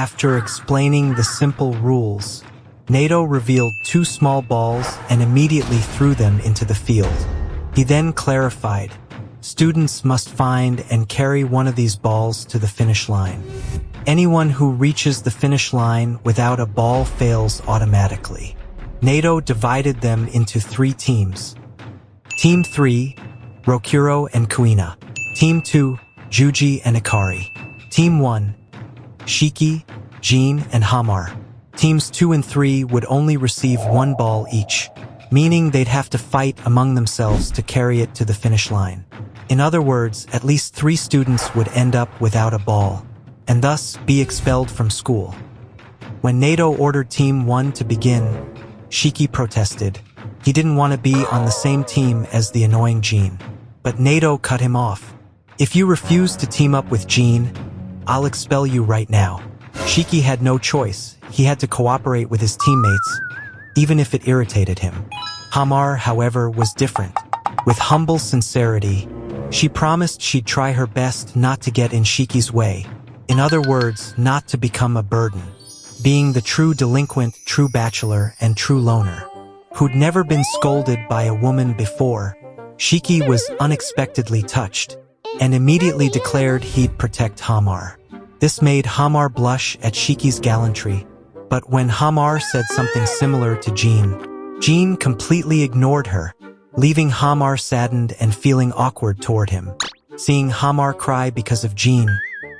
After explaining the simple rules, Nato revealed 2 small balls and immediately threw them into the field. He then clarified, students must find and carry one of these balls to the finish line. Anyone who reaches the finish line without a ball fails automatically. Nato divided them into 3 teams. Team 3, Rokuro and Kuina. Team 2, Juji and Ikari. Team 1, Shiki, Jin, and Hamar. Teams 2 and 3 would only receive 1 ball each, meaning they'd have to fight among themselves to carry it to the finish line. In other words, at least 3 students would end up without a ball, and thus be expelled from school. When Nato ordered Team 1 to begin, Shiki protested. He didn't want to be on the same team as the annoying Jin. But Nato cut him off. If you refuse to team up with Jin, I'll expel you right now. Shiki had no choice. He had to cooperate with his teammates, even if it irritated him. Hamar, however, was different. With humble sincerity, she promised she'd try her best not to get in Shiki's way. In other words, not to become a burden. Being the true delinquent, true bachelor, and true loner, who'd never been scolded by a woman before, Shiki was unexpectedly touched, and immediately declared he'd protect Hamar. This made Hamar blush at Shiki's gallantry, but when Hamar said something similar to Jin completely ignored her, leaving Hamar saddened and feeling awkward toward him. Seeing Hamar cry because of Jin,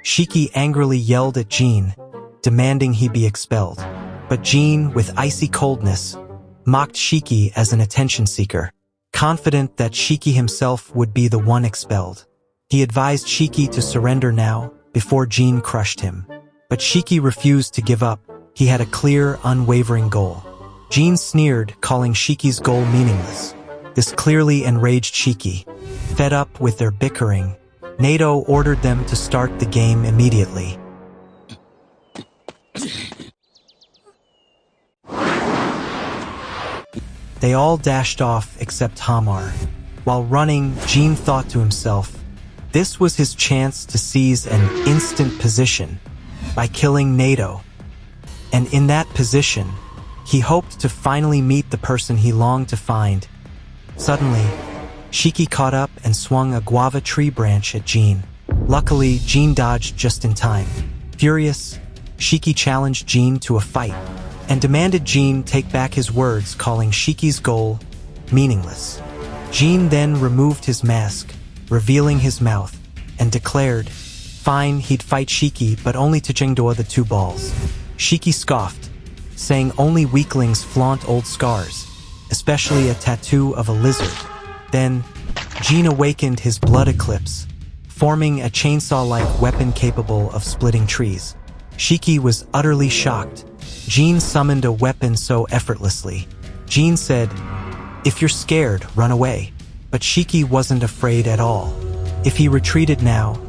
Shiki angrily yelled at Jin, demanding he be expelled. But Jin, with icy coldness, mocked Shiki as an attention seeker, confident that Shiki himself would be the one expelled. He advised Shiki to surrender now, before Jin crushed him. But Shiki refused to give up. He had a clear, unwavering goal. Jin sneered, calling Shiki's goal meaningless. This clearly enraged Shiki. Fed up with their bickering, Nato ordered them to start the game immediately. They all dashed off except Hamar. While running, Jin thought to himself, this was his chance to seize an instant position by killing Nato. And in that position, he hoped to finally meet the person he longed to find. Suddenly, Shiki caught up and swung a guava tree branch at Jin. Luckily, Jin dodged just in time. Furious, Shiki challenged Jin to a fight and demanded Jin take back his words, calling Shiki's goal meaningless. Jin then removed his mask, revealing his mouth, and declared, fine, he'd fight Shiki, but only to Chengduo the 2 balls. Shiki scoffed, saying only weaklings flaunt old scars, especially a tattoo of a lizard. Then, Jin awakened his blood eclipse, forming a chainsaw-like weapon capable of splitting trees. Shiki was utterly shocked. Jin summoned a weapon so effortlessly. Jin said, if you're scared, run away. But Shiki wasn't afraid at all. If he retreated now,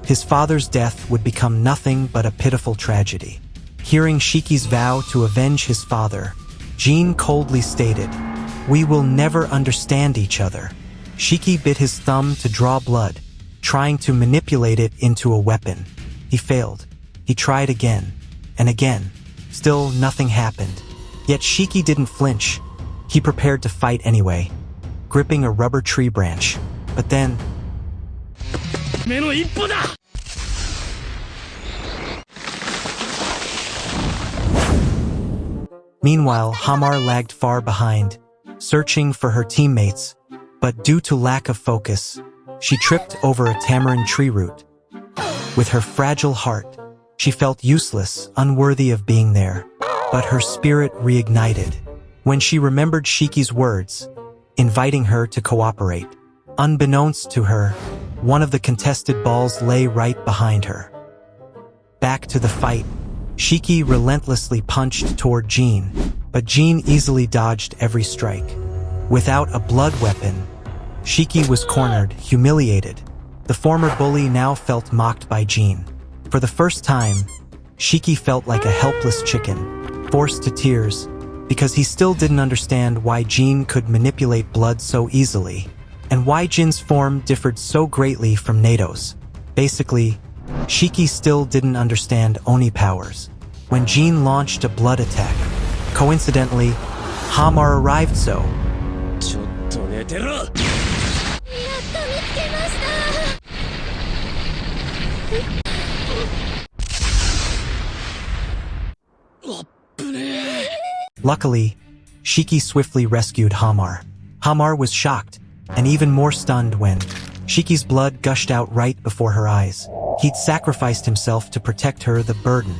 his father's death would become nothing but a pitiful tragedy. Hearing Shiki's vow to avenge his father, Jin coldly stated, we will never understand each other. Shiki bit his thumb to draw blood, trying to manipulate it into a weapon. He failed. He tried again, and again. Still, nothing happened. Yet Shiki didn't flinch. He prepared to fight anyway, gripping a rubber tree branch. But then... Meanwhile, Hamar lagged far behind, searching for her teammates, but due to lack of focus, she tripped over a tamarind tree root. With her fragile heart, she felt useless, unworthy of being there, but her spirit reignited when she remembered Shiki's words, inviting her to cooperate. Unbeknownst to her, one of the contested balls lay right behind her. Back to the fight, Shiki relentlessly punched toward Jin, but Jin easily dodged every strike. Without a blood weapon, Shiki was cornered, humiliated. The former bully now felt mocked by Jin. For the first time, Shiki felt like a helpless chicken, forced to tears, because he still didn't understand why Jin could manipulate blood so easily, and why Jin's form differed so greatly from Nato's. Basically, Shiki still didn't understand Oni powers. when Jean launched a blood attack. Coincidentally, Hamar arrived so. ちょっと寝てろ。やっと見つけました。あっぶねえ。Luckily, Shiki swiftly rescued Hamar. Hamar was shocked, and even more stunned when Shiki's blood gushed out right before her eyes. He'd sacrificed himself to protect her the burden.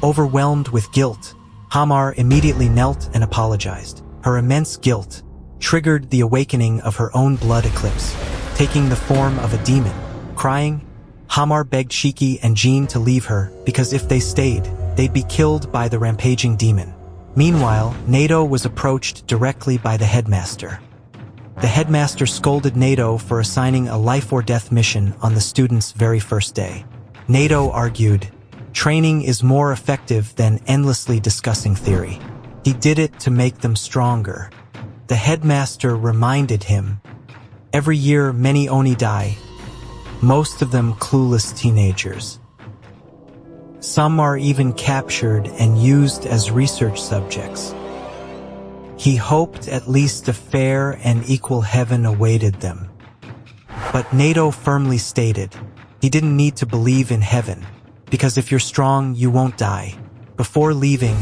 Overwhelmed with guilt, Hamar immediately knelt and apologized. Her immense guilt triggered the awakening of her own blood eclipse, taking the form of a demon. Crying, Hamar begged Shiki and Jean to leave her because if they stayed, they'd be killed by the rampaging demon. Meanwhile, Nato was approached directly by the headmaster. The headmaster scolded Nato for assigning a life-or-death mission on the students' very first day. Nato argued, training is more effective than endlessly discussing theory. He did it to make them stronger. The headmaster reminded him, every year many Oni die, most of them clueless teenagers. Some are even captured and used as research subjects. He hoped at least a fair and equal heaven awaited them. But Nato firmly stated, he didn't need to believe in heaven, because if you're strong, you won't die. Before leaving,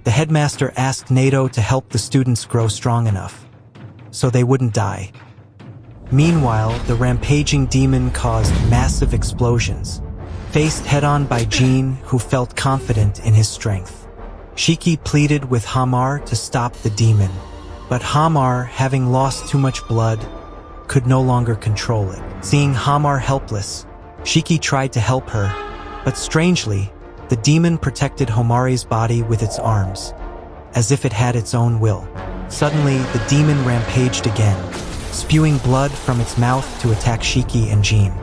the headmaster asked Nato to help the students grow strong enough, so they wouldn't die. Meanwhile, the rampaging demon caused massive explosions, faced head-on by Jean, who felt confident in his strength. Shiki pleaded with Hamar to stop the demon, but Hamar, having lost too much blood, could no longer control it. Seeing Hamar helpless, Shiki tried to help her, but strangely, the demon protected Homari's body with its arms, as if it had its own will. Suddenly, the demon rampaged again, spewing blood from its mouth to attack Shiki and Jean.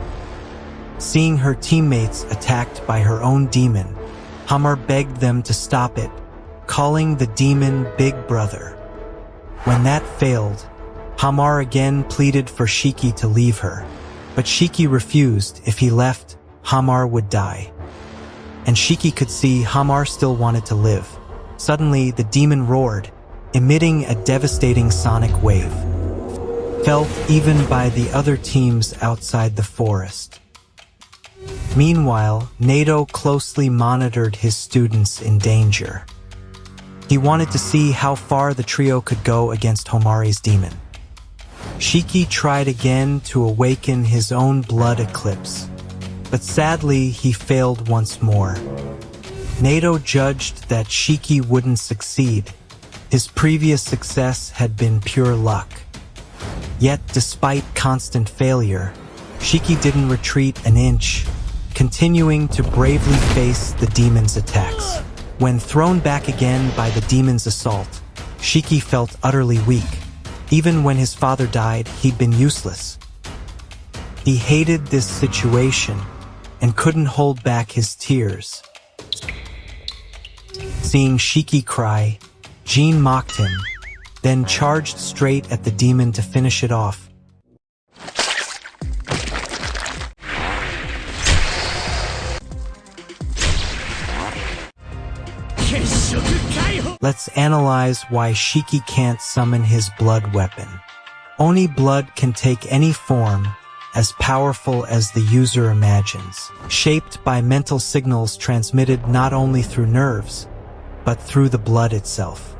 Seeing her teammates attacked by her own demon, Hamar begged them to stop it, calling the demon Big Brother. When that failed, Hamar again pleaded for Shiki to leave her, but Shiki refused. If he left, Hamar would die. And Shiki could see Hamar still wanted to live. Suddenly, the demon roared, emitting a devastating sonic wave, felt even by the other teams outside the forest. Meanwhile, Nato closely monitored his students in danger. He wanted to see how far the trio could go against Homari's demon. Shiki tried again to awaken his own blood eclipse, but sadly he failed once more. Nato judged that Shiki wouldn't succeed. His previous success had been pure luck. Yet, despite constant failure, Shiki didn't retreat an inch, continuing to bravely face the demon's attacks. When thrown back again by the demon's assault, Shiki felt utterly weak. Even when his father died, he'd been useless. He hated this situation and couldn't hold back his tears. Seeing Shiki cry, Jean mocked him, then charged straight at the demon to finish it off. Let's analyze why Shiki can't summon his blood weapon. Oni blood can take any form, as powerful as the user imagines, shaped by mental signals transmitted not only through nerves, but through the blood itself.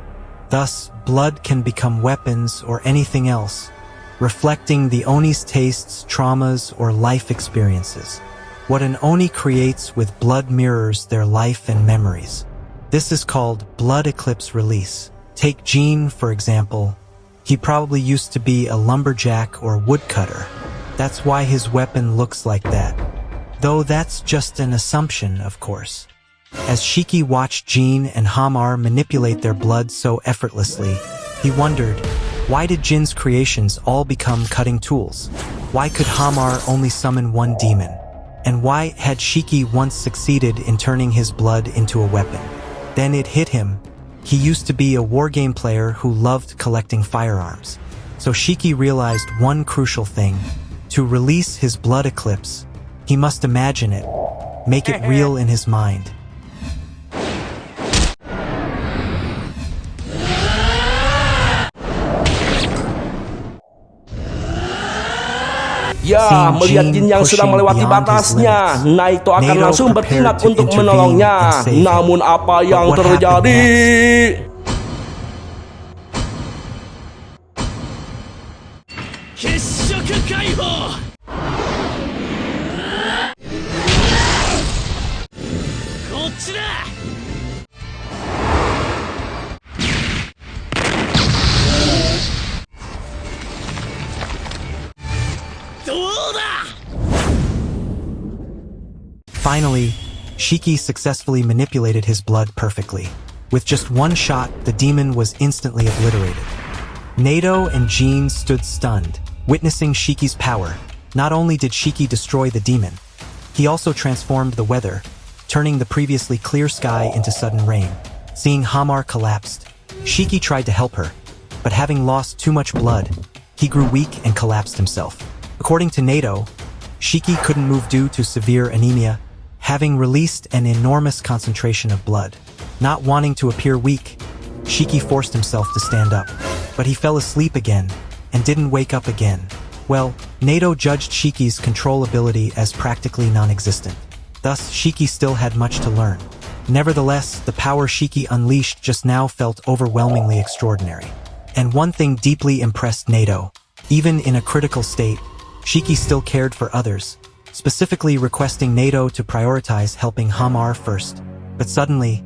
Thus, blood can become weapons or anything else, reflecting the Oni's tastes, traumas, or life experiences. What an Oni creates with blood mirrors their life and memories. This is called blood eclipse release. Take Jean, for example. He probably used to be a lumberjack or woodcutter. That's why his weapon looks like that. Though that's just an assumption, of course. As Shiki watched Jean and Hamar manipulate their blood so effortlessly, he wondered, why did Jin's creations all become cutting tools? Why could Hamar only summon one demon? And why had Shiki once succeeded in turning his blood into a weapon? Then it hit him. He used to be a wargame player who loved collecting firearms. So Shiki realized one crucial thing. To release his blood eclipse, he must imagine it, make it real in his mind. Ya, Seeing melihat Jin Jin yang sedang pushing melewati beyond his batasnya, limits, Naito akan Naito langsung bertindak prepared to untuk intervene menolongnya. and save him. Namun apa yang But what happened terjadi? Kesshoku Kaiho! Kochi da! Finally, Shiki successfully manipulated his blood perfectly. With just one shot, the demon was instantly obliterated. Naito and Jin stood stunned, witnessing Shiki's power. Not only did Shiki destroy the demon, he also transformed the weather, turning the previously clear sky into sudden rain. Seeing Hamar collapsed, Shiki tried to help her, but having lost too much blood, he grew weak and collapsed himself. According to Naito, Shiki couldn't move due to severe anemia, having released an enormous concentration of blood. Not wanting to appear weak, Shiki forced himself to stand up, but he fell asleep again and didn't wake up again. Well, Naito judged Shiki's control ability as practically non-existent. Thus, Shiki still had much to learn. Nevertheless, the power Shiki unleashed just now felt overwhelmingly extraordinary. And one thing deeply impressed Naito. Even in a critical state, Shiki still cared for others, specifically requesting Naito to prioritize helping Hamar first. But suddenly,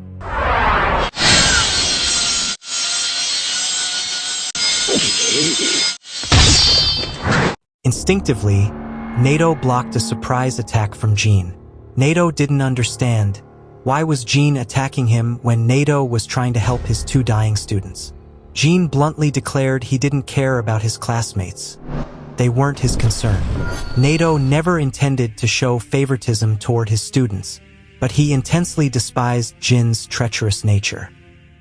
instinctively, Naito blocked a surprise attack from Jin. Naito didn't understand. Why was Jin attacking him when Naito was trying to help his two dying students? Jin bluntly declared he didn't care about his classmates. They weren't his concern. Naito never intended to show favoritism toward his students, but he intensely despised Jin's treacherous nature.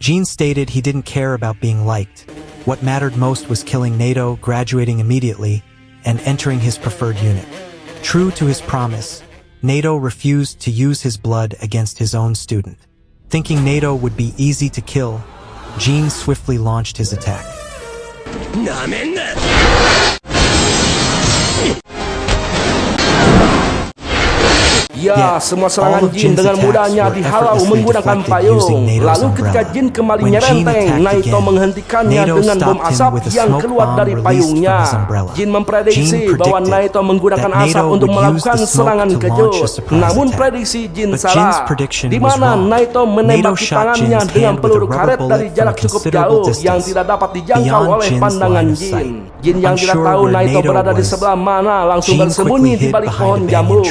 Jin stated he didn't care about being liked. What mattered most was killing Naito, graduating immediately, and entering his preferred unit. True to his promise, Naito refused to use his blood against his own student. Thinking Naito would be easy to kill, Jin swiftly launched his attack. Ya, semua serangan Jin dengan mudahnya dihalau menggunakan payung. Lalu ketika Jin kembali nyerenteng, Naito menghentikannya dengan bom asap yang keluar dari payungnya. Jin memprediksi bahwa Naito menggunakan asap untuk melakukan serangan kejut. Namun prediksi Jin salah, di mana Naito menembaki tangannya dengan peluru karet dari jarak cukup jauh yang tidak dapat dijangkau oleh pandangan Jin. Jin yang tidak tahu Naito berada di sebelah mana langsung bersembunyi di balik pohon jambu.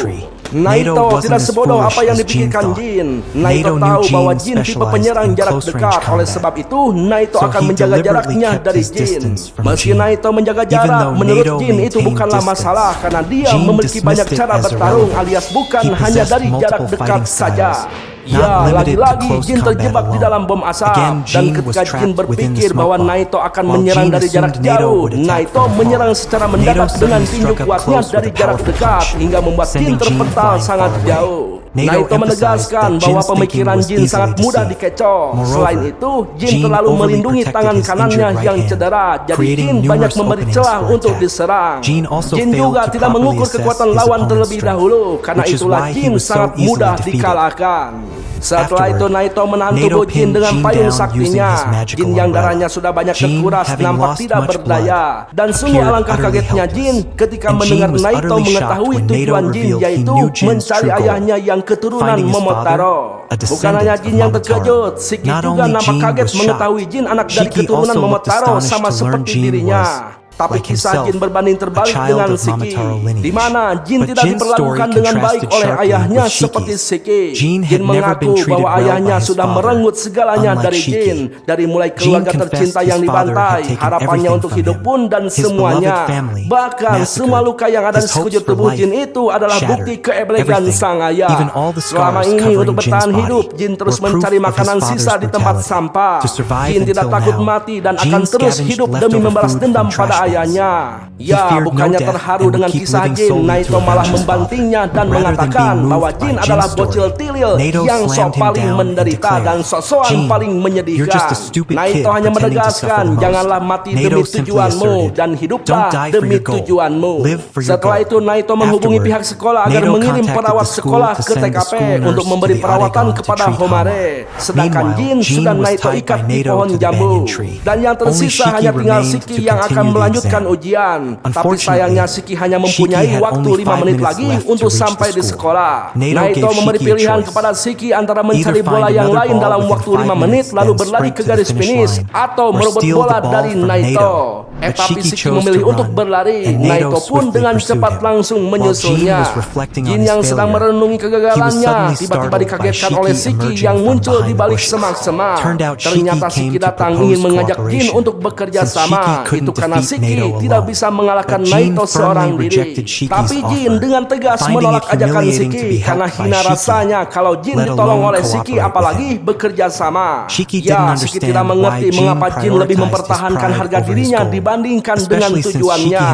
Naito tidak sebodoh apa yang dipikirkan Jin. Naito tahu bahwa Jin tipe penyerang jarak dekat. Oleh sebab itu, Naito akan menjaga jaraknya dari Jin. Meski Naito menjaga jarak, menurut Jin itu bukanlah masalah karena dia memiliki banyak cara bertarung alias bukan hanya dari jarak dekat saja. Ya, lagi-lagi Jin terjebak di dalam bom asap. Dan ketika Jin berpikir bahwa Naito akan menyerang dari jarak jauh, Naito menyerang secara mendadak dengan tinju kuatnya dari jarak dekat hingga membuat Jin terpental sangat jauh. Naito menegaskan bahwa pemikiran Jin sangat mudah dikecoh. Selain itu, Jin terlalu melindungi tangan kanannya yang cedera, jadi Jin banyak memberi celah untuk diserang. Jin juga tidak mengukur kekuatan lawan terlebih dahulu, karena itulah Jin sangat mudah dikalahkan. Setelah itu Naito menahan tubuh Jin dengan payung saktinya. Jin yang darahnya sudah banyak terkuras nampak tidak berdaya. Dan sungguh alangkah kagetnya Jin ketika mendengar Naito mengetahui tujuan Jin, yaitu mencari ayahnya yang keturunan Momotaro. Bukan hanya Jin yang terkejut, Shiki juga nampak kaget mengetahui Jin anak dari keturunan Momotaro sama seperti dirinya. Tapi kisah Jin berbanding terbalik dengan Shiki, di mana Jin tidak diperlakukan dengan baik oleh ayahnya seperti Shiki. Jin mengaku bahwa ayahnya sudah merenggut segalanya dari Jin, dari mulai keluarga tercinta yang dibantai, harapannya untuk hidup pun dan semuanya. Bahkan semua luka yang ada di sekujur tubuh Jin itu adalah bukti keeblegan sang ayah. Selama ini untuk bertahan hidup, Jin terus mencari makanan sisa di tempat sampah. Jin tidak takut mati dan akan terus hidup demi membalas dendam pada ayahnya. Ya, bukannya terharu dengan kisah Jin, Naito malah membantingnya dan mengatakan bahwa Jin adalah bocil tilil yang sok paling menderita dan sok-sokan paling menyedihkan. Naito hanya menegaskan, janganlah mati demi tujuanmu dan hiduplah demi tujuanmu. Setelah itu Naito menghubungi pihak sekolah agar mengirim perawat sekolah ke TKP untuk memberi perawatan kepada Homare. Sedangkan Jin sudah Naito ikat di pohon jambu. Dan yang tersisa hanya tinggal Shiki yang akan melanjutkan ujian. Tapi sayangnya Shiki hanya mempunyai waktu 5 menit lagi untuk sampai di sekolah. Naito memberi pilihan kepada Shiki antara mencari bola yang lain dalam waktu 5 menit lalu berlari ke garis finish atau merebut bola dari Naito. Tapi Shiki memilih untuk berlari. Naito pun dengan cepat langsung menyusulnya. Jin yang sedang merenungi kegagalannya tiba-tiba dikagetkan oleh Shiki yang muncul di balik semak-semak. Ternyata Shiki datang ingin mengajak Jin untuk bekerja sama. Itu karena Shiki tidak bisa mengalahkan Naito seorang diri. Tapi Jin dengan tegas menolak ajakan Shiki karena hina rasanya kalau Jin ditolong oleh Shiki apalagi bekerja sama. Ya, Shiki tidak mengerti mengapa Jin lebih mempertahankan harga dirinya dibandingkan dengan tujuannya.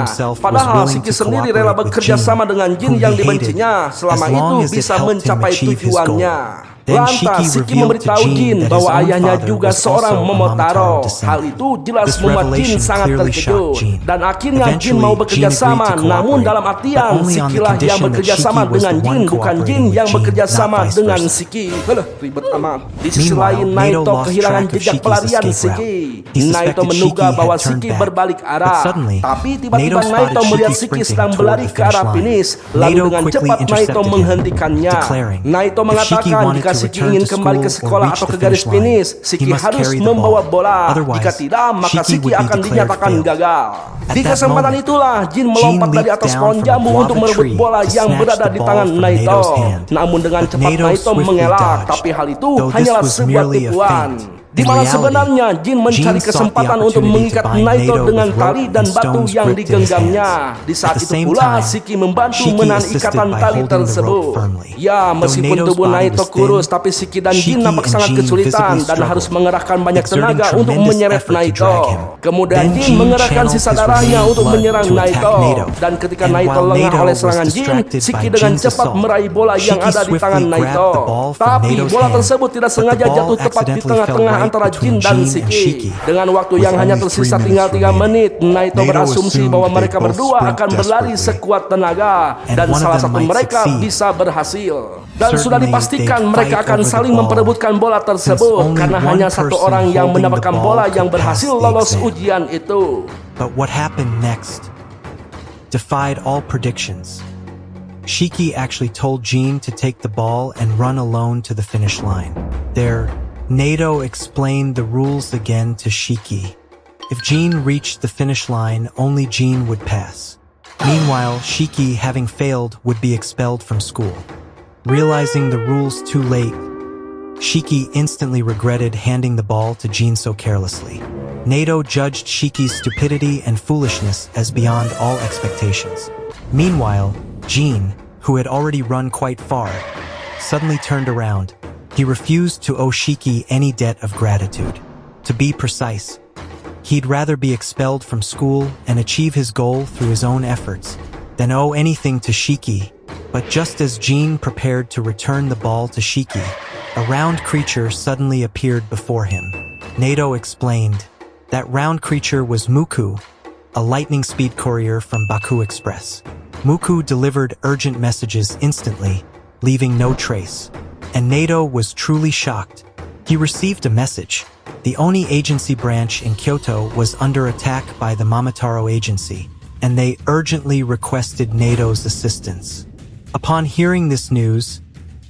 Padahal Shiki sendiri rela bekerja sama dengan Jin yang dibencinya selama itu bisa mencapai tujuannya. Lantas Shiki memberitahu Jin bahwa ayahnya juga seorang Momotaro. Hal itu jelas membuat Jin sangat terkejut. Dan akhirnya Jin mau bekerja sama, namun dalam artian Shikilah yang bekerja sama dengan Jin, bukan Jin yang bekerja sama dengan Shiki. Ribet amat. Di sisi lain Naito kehilangan jejak pelarian Shiki. Naito menduga bahwa Shiki berbalik arah. Tapi tiba-tiba Naito melihat Shiki sedang berlari ke arah finish. Lalu dengan cepat Naito menghentikannya. Naito mengatakan jika Shiki ingin kembali ke sekolah atau ke garis finish, Shiki harus membawa bola. Jika tidak, maka Shiki akan dinyatakan gagal. Di kesempatan itulah Jin melompat dari atas pohon jambu untuk merebut bola yang berada di tangan Naito. Namun dengan cepat Naito mengelak, tapi hal itu hanyalah sebuah tipuan. Di mana sebenarnya Jin mencari kesempatan untuk mengikat Naito dengan tali dan batu yang digenggamnya. Di saat itu pula Shiki membantu menahan ikatan tali tersebut. Ya, meskipun tubuh Naito kurus, tapi Shiki dan Jin nampak sangat kesulitan dan harus mengerahkan banyak tenaga untuk menyeret Naito. Kemudian Jin mengerahkan sisa darahnya untuk menyerang Naito. Dan ketika Naito lengah oleh serangan Jin, Shiki dengan cepat meraih bola yang ada di tangan Naito. Tapi bola tersebut tidak sengaja jatuh tepat di tengah-tengah antara Jin dan Shiki. Dengan waktu yang hanya tersisa tinggal 3 menit, Naito berasumsi bahwa mereka berdua akan berlari sekuat tenaga dan salah satu mereka bisa berhasil. Dan sudah dipastikan mereka akan saling memperebutkan bola tersebut karena hanya satu orang yang mendapatkan bola yang berhasil lolos ujian itu. But what happened next defied all predictions. Shiki actually told Jin to take the ball and run alone to the finish line. There, Naito explained the rules again to Shiki. If Jin reached the finish line, only Jin would pass. Meanwhile, Shiki, having failed, would be expelled from school. Realizing the rules too late, Shiki instantly regretted handing the ball to Jin so carelessly. Naito judged Shiki's stupidity and foolishness as beyond all expectations. Meanwhile, Jin, who had already run quite far, suddenly turned around. He refused to owe Shiki any debt of gratitude. To be precise, he'd rather be expelled from school and achieve his goal through his own efforts than owe anything to Shiki. But just as Jin prepared to return the ball to Shiki, a round creature suddenly appeared before him. Naito explained that round creature was Muku, a lightning speed courier from Baku Express. Muku delivered urgent messages instantly, leaving no trace. And Naito was truly shocked. He received a message. The Oni agency branch in Kyoto was under attack by the Momotaro agency, and they urgently requested Naito's assistance. Upon hearing this news,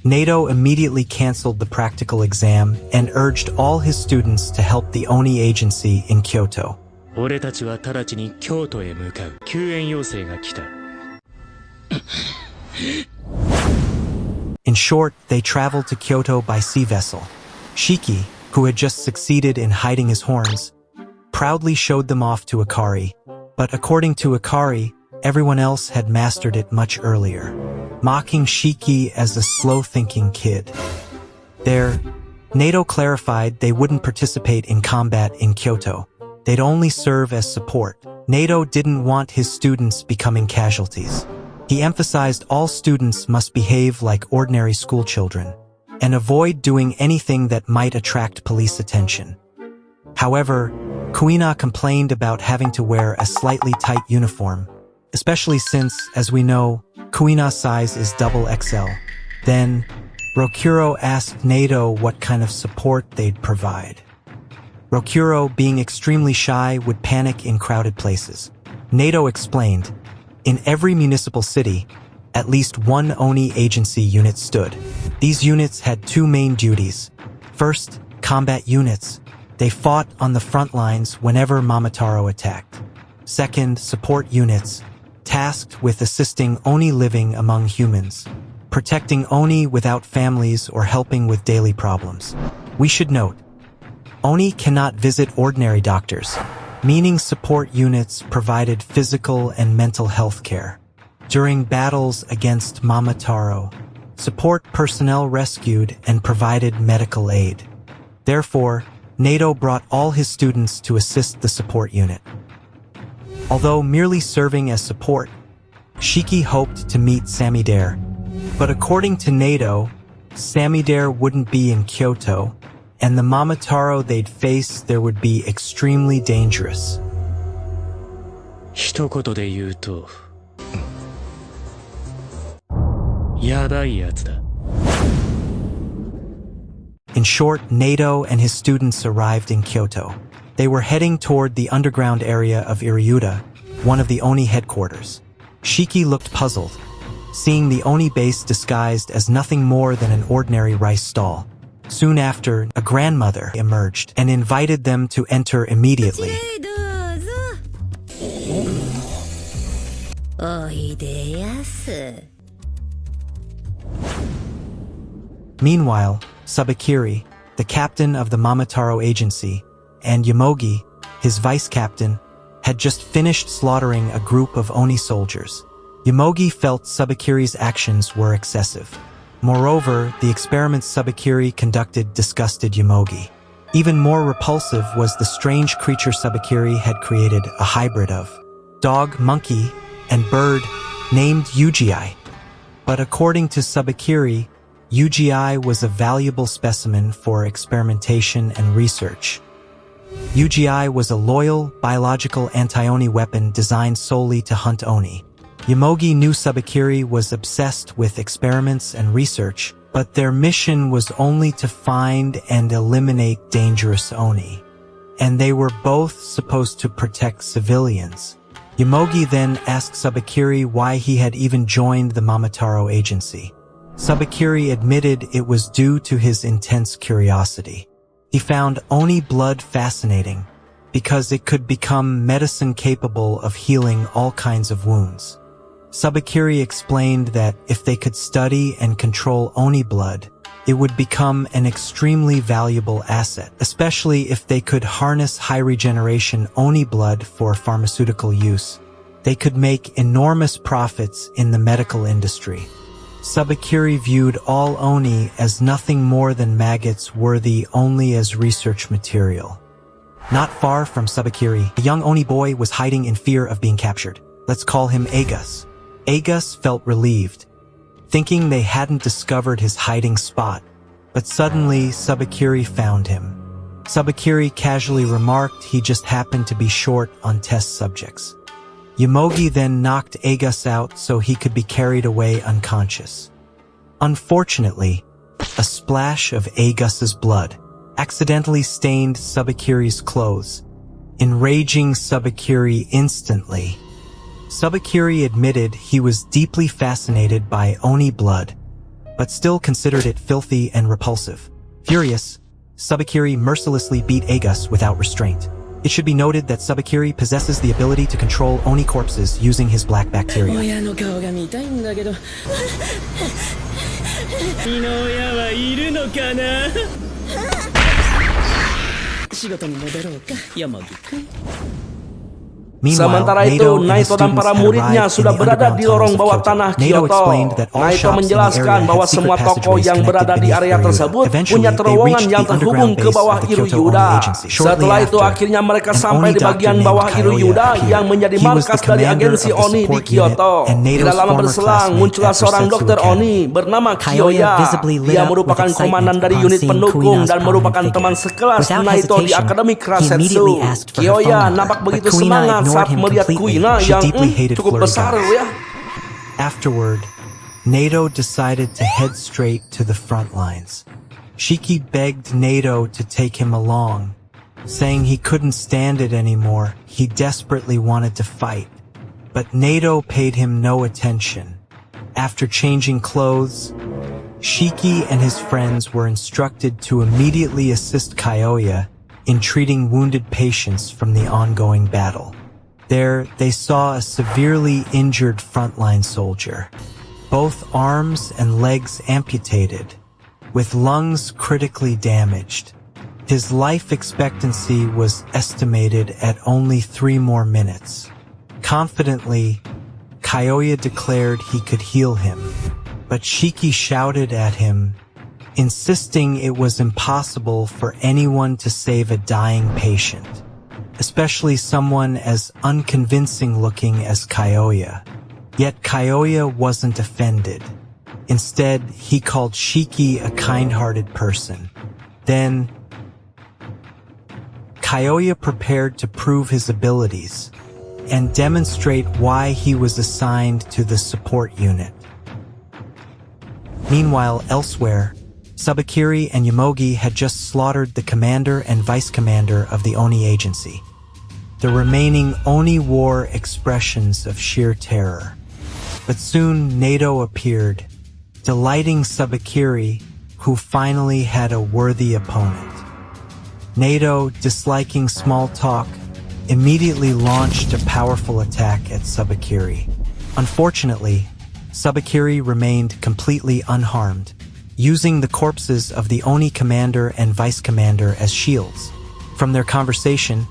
Naito immediately canceled the practical exam and urged all his students to help the Oni agency in Kyoto. 俺たちは直ちに京都へ向かう。救援要請が来た。In short, they traveled to Kyoto by sea vessel. Shiki, who had just succeeded in hiding his horns, proudly showed them off to Akari. But according to Akari, everyone else had mastered it much earlier, mocking Shiki as a slow-thinking kid. There, Naito clarified they wouldn't participate in combat in Kyoto. they'd only serve as support. Nato didn't want his students becoming casualties. He emphasized all students must behave like ordinary school children and avoid doing anything that might attract police attention. However, Kuina complained about having to wear a slightly tight uniform, especially since, as we know, Kuina's size is XXL. Then, Rokuro asked Nato what kind of support they'd provide. Rokuro, being extremely shy, would panic in crowded places. Nato explained, in every municipal city, at least one Oni agency unit stood. These units had two main duties. First, combat units. They fought on the front lines whenever Momotaro attacked. Second, support units, tasked with assisting Oni living among humans, protecting Oni without families or helping with daily problems. We should note, Oni cannot visit ordinary doctors, meaning support units provided physical and mental health care. During battles against Momotaro, support personnel rescued and provided medical aid. Therefore, Nato brought all his students to assist the support unit. Although merely serving as support, Shiki hoped to meet Samidare, but according to Nato, Samidare wouldn't be in Kyoto, and the Momotaro they'd face there would be extremely dangerous. 一言で言うと、やばいやつだ。In short, Nato and his students arrived in Kyoto. They were heading toward the underground area of Iriuta, one of the Oni headquarters. Shiki looked puzzled, seeing the Oni base disguised as nothing more than an ordinary rice stall. Soon after, a grandmother emerged and invited them to enter immediately. Meanwhile, Sabakiri, the captain of the Momotaro agency, and Yamogi, his vice-captain, had just finished slaughtering a group of Oni soldiers. Yamogi felt Sabakiri's actions were excessive. Moreover, the experiments Sabakiri conducted disgusted Yamogi. Even more repulsive was the strange creature Sabakiri had created, a hybrid of dog, monkey, and bird named Ugi. But according to Sabakiri, Ugi was a valuable specimen for experimentation and research. Ugi was a loyal, biological anti-Oni weapon designed solely to hunt Oni. Yamogi knew Sabakiri was obsessed with experiments and research, but their mission was only to find and eliminate dangerous Oni. And they were both supposed to protect civilians. Yamogi then asked Sabakiri why he had even joined the Momotaro agency. Sabakiri admitted it was due to his intense curiosity. He found Oni blood fascinating because it could become medicine capable of healing all kinds of wounds. Sabakiri explained that if they could study and control Oni blood, it would become an extremely valuable asset, especially if they could harness high regeneration Oni blood for pharmaceutical use. They could make enormous profits in the medical industry. Sabakiri viewed all Oni as nothing more than maggots worthy only as research material. Not far from Sabakiri, a young Oni boy was hiding in fear of being captured. Let's call him Agus. Agus felt relieved, thinking they hadn't discovered his hiding spot, but suddenly Sabakiri found him. Sabakiri casually remarked he just happened to be short on test subjects. Yamogi then knocked Agus out so he could be carried away unconscious. Unfortunately, a splash of Agus's blood accidentally stained Sabakiri's clothes, enraging Sabakiri instantly. Sabakiri admitted he was deeply fascinated by Oni blood, but still considered it filthy and repulsive. Furious, Sabakiri mercilessly beat Agus without restraint. It should be noted that Sabakiri possesses the ability to control Oni corpses using his black bacteria. Sementara itu, Naito dan para muridnya sudah berada di lorong bawah tanah Kyoto. Naito menjelaskan bahwa semua toko yang berada di area tersebut punya terowongan yang terhubung ke bawah Iruyuda. Setelah itu akhirnya mereka sampai di bagian bawah Iruyuda yang menjadi markas dari agensi Oni di Kyoto. Tidak lama berselang, muncullah seorang dokter Oni bernama Kyoya. Dia merupakan komandan dari unit pendukung dan merupakan teman sekelas Naito di Akademi Krasetsu. Kyoya nampak begitu semangat saat melihat Kuina yang cukup besar ya. Afterward, Naito decided to head straight to the front lines. Shiki begged Naito to take him along, saying he couldn't stand it anymore. He desperately wanted to fight. But Naito paid him no attention. After changing clothes, Shiki and his friends were instructed to immediately assist Kyoya in treating wounded patients from the ongoing battle. There, they saw a severely injured frontline soldier, both arms and legs amputated, with lungs critically damaged. His life expectancy was estimated at only 3 more minutes. Confidently, Kyoya declared he could heal him, but Shiki shouted at him, insisting it was impossible for anyone to save a dying patient, especially someone as unconvincing looking as Kyoya. Yet Kyoya wasn't offended. Instead, he called Shiki a kind-hearted person. Then, Kyoya prepared to prove his abilities and demonstrate why he was assigned to the support unit. Meanwhile, elsewhere, Sabakiri and Yamogi had just slaughtered the commander and vice commander of the Oni agency. The remaining Oni wore expressions of sheer terror. But soon Naito appeared, delighting Sabakiri, who finally had a worthy opponent. Naito, disliking small talk, immediately launched a powerful attack at Sabakiri. Unfortunately, Sabakiri remained completely unharmed, using the corpses of the Oni commander and vice commander as shields. From their conversation,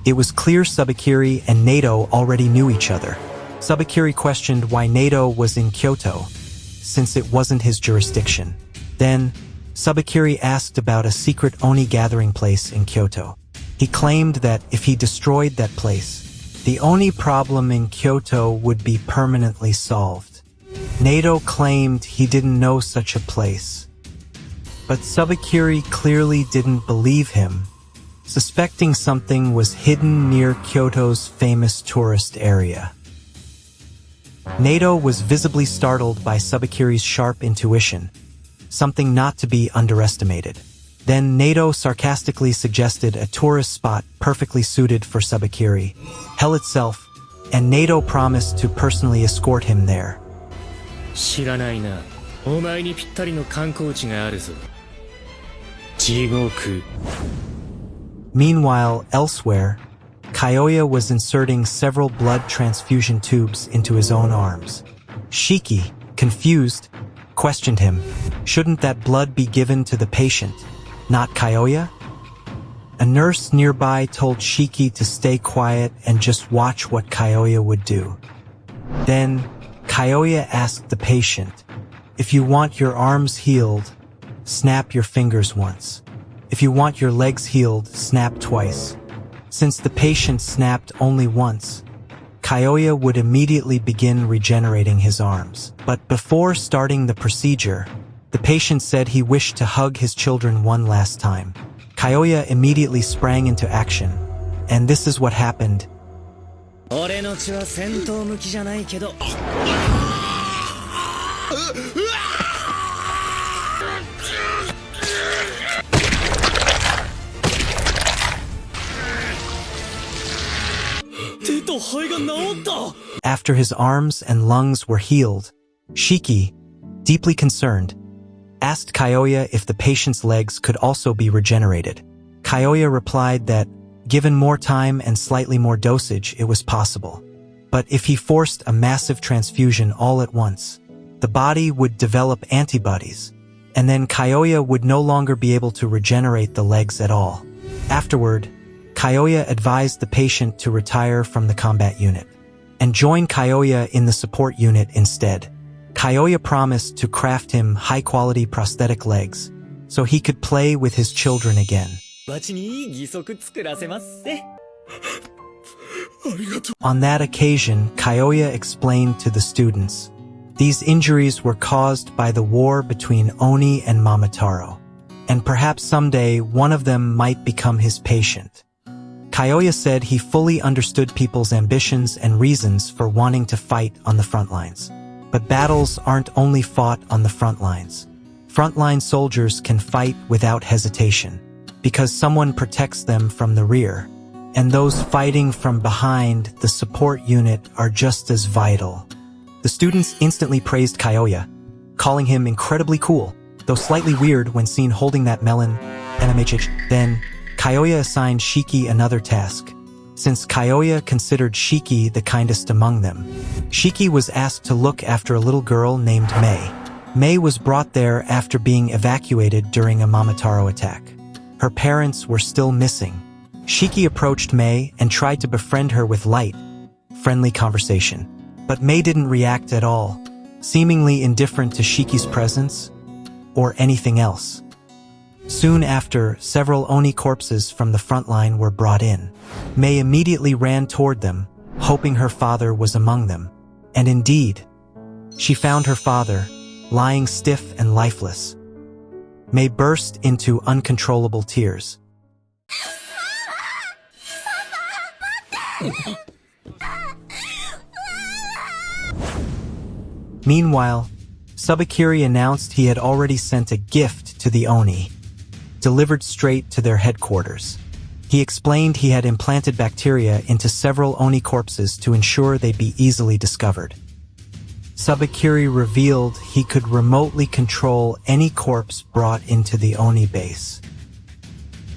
it was clear Sabakiri and Naito already knew each other. Sabakiri questioned why Naito was in Kyoto, since it wasn't his jurisdiction. Then, Sabakiri asked about a secret Oni gathering place in Kyoto. He claimed that if he destroyed that place, the Oni problem in Kyoto would be permanently solved. Naito claimed he didn't know such a place. But Sabakiri clearly didn't believe him, suspecting something was hidden near Kyoto's famous tourist area. Naito was visibly startled by Sabakiri's sharp intuition, something not to be underestimated. Then Naito sarcastically suggested a tourist spot perfectly suited for Sabakiri, hell itself, and Naito promised to personally escort him there. 知らないな。お前にぴったりの観光地があるぞ。地獄。Meanwhile, elsewhere, Kyoya was inserting several blood transfusion tubes into his own arms. Shiki, confused, questioned him. Shouldn't that blood be given to the patient, not Kyoya? A nurse nearby told Shiki to stay quiet and just watch what Kyoya would do. Then, Kyoya asked the patient, if you want your arms healed, snap your fingers once. If you want your legs healed, snap twice. Since the patient snapped only once, Kyoya would immediately begin regenerating his arms. But before starting the procedure, the patient said he wished to hug his children one last time. Kyoya immediately sprang into action, and this is what happened. 俺の血は戦闘向きじゃないけど。手と肺が治った。After his arms and lungs were healed, Shiki, deeply concerned, asked Kyoya if the patient's legs could also be regenerated. Kyoya replied that, given more time and slightly more dosage, it was possible. But if he forced a massive transfusion all at once, the body would develop antibodies, and then Kyoya would no longer be able to regenerate the legs at all. Afterward, Kyoya advised the patient to retire from the combat unit and join Kyoya in the support unit instead. Kyoya promised to craft him high-quality prosthetic legs so he could play with his children again. On that occasion, Kyoya explained to the students, these injuries were caused by the war between Oni and Momotaro, and perhaps someday one of them might become his patient. Kyoya said he fully understood people's ambitions and reasons for wanting to fight on the front lines. But battles aren't only fought on the front lines. Frontline soldiers can fight without hesitation, because someone protects them from the rear. And those fighting from behind the support unit are just as vital. The students instantly praised Kyoya, calling him incredibly cool, though slightly weird when seen holding that melon. Then, Kyoya assigned Shiki another task, since Kyoya considered Shiki the kindest among them. Shiki was asked to look after a little girl named Mei. Mei was brought there after being evacuated during a Momotaro attack. Her parents were still missing. Shiki approached Mei and tried to befriend her with light, friendly conversation. But Mei didn't react at all, seemingly indifferent to Shiki's presence or anything else. Soon after, several Oni corpses from the front line were brought in. Mei immediately ran toward them, hoping her father was among them. And indeed, she found her father, lying stiff and lifeless. Mei burst into uncontrollable tears. Meanwhile, Subakiri announced he had already sent a gift to the Oni, delivered straight to their headquarters. He explained he had implanted bacteria into several Oni corpses to ensure they'd be easily discovered. Subakiri revealed he could remotely control any corpse brought into the Oni base.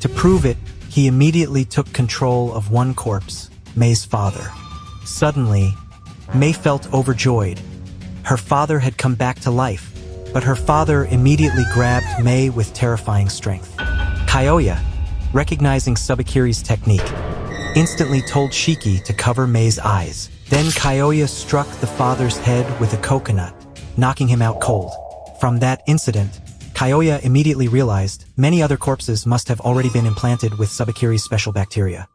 To prove it, he immediately took control of one corpse, Mei's father. Suddenly, Mei felt overjoyed. Her father had come back to life, but her father immediately grabbed Mei with terrifying strength. Kyoya, recognizing Subakiri's technique, instantly told Shiki to cover Mei's eyes. Then Kyoya struck the father's head with a coconut, knocking him out cold. From that incident, Kyoya immediately realized many other corpses must have already been implanted with Subakiri's special bacteria.